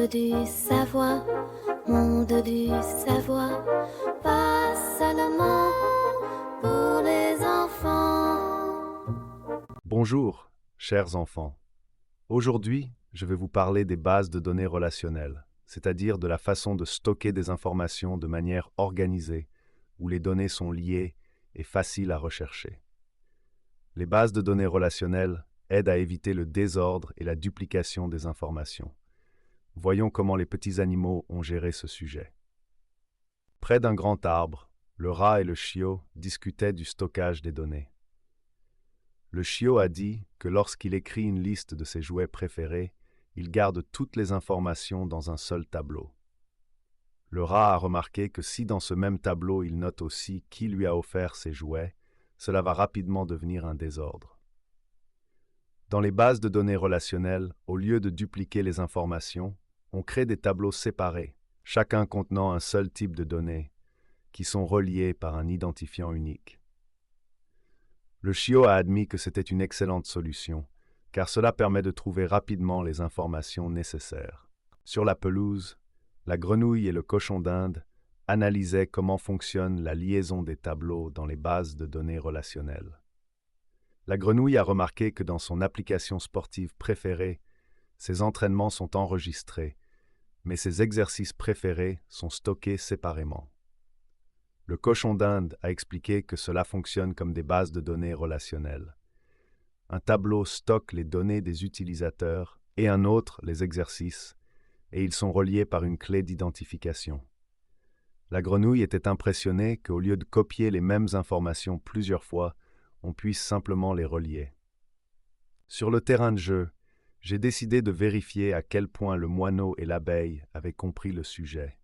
du savoir, monde du savoir, pas seulement pour les enfants. Bonjour, chers enfants. Aujourd'hui, je vais vous parler des bases de données relationnelles, c'est-à-dire de la façon de stocker des informations de manière organisée, où les données sont liées et faciles à rechercher. Les bases de données relationnelles aident à éviter le désordre et la duplication des informations. Voyons comment les petits animaux ont géré ce sujet. Près d'un grand arbre, le rat et le chiot discutaient du stockage des données. Le chiot a dit que lorsqu'il écrit une liste de ses jouets préférés, il garde toutes les informations dans un seul tableau. Le rat a remarqué que si dans ce même tableau il note aussi qui lui a offert ses jouets, cela va rapidement devenir un désordre. Dans les bases de données relationnelles, au lieu de dupliquer les informations, on crée des tableaux séparés, chacun contenant un seul type de données, qui sont reliés par un identifiant unique. Le chiot a admis que c'était une excellente solution, car cela permet de trouver rapidement les informations nécessaires. Sur la pelouse, la grenouille et le cochon d'Inde analysaient comment fonctionne la liaison des tableaux dans les bases de données relationnelles. La grenouille a remarqué que dans son application sportive préférée, ses entraînements sont enregistrés, mais ses exercices préférés sont stockés séparément. Le cochon d'Inde a expliqué que cela fonctionne comme des bases de données relationnelles. Un tableau stocke les données des utilisateurs et un autre les exercices, et ils sont reliés par une clé d'identification. La grenouille était impressionnée qu'au lieu de copier les mêmes informations plusieurs fois, on puisse simplement les relier. Sur le terrain de jeu, j'ai décidé de vérifier à quel point le moineau et l'abeille avaient compris le sujet.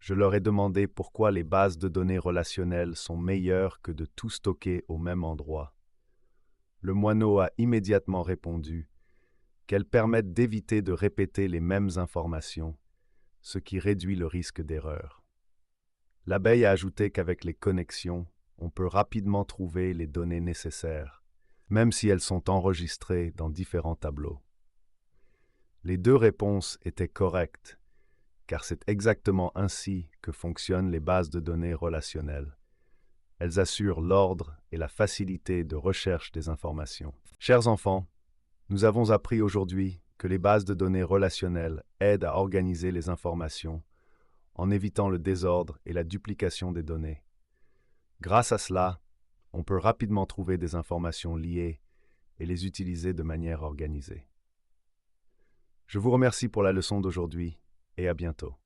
Je leur ai demandé pourquoi les bases de données relationnelles sont meilleures que de tout stocker au même endroit. Le moineau a immédiatement répondu qu'elles permettent d'éviter de répéter les mêmes informations, ce qui réduit le risque d'erreur. L'abeille a ajouté qu'avec les connexions, on peut rapidement trouver les données nécessaires, même si elles sont enregistrées dans différents tableaux. Les deux réponses étaient correctes, car c'est exactement ainsi que fonctionnent les bases de données relationnelles. Elles assurent l'ordre et la facilité de recherche des informations. Chers enfants, nous avons appris aujourd'hui que les bases de données relationnelles aident à organiser les informations en évitant le désordre et la duplication des données. Grâce à cela, on peut rapidement trouver des informations liées et les utiliser de manière organisée. Je vous remercie pour la leçon d'aujourd'hui et à bientôt.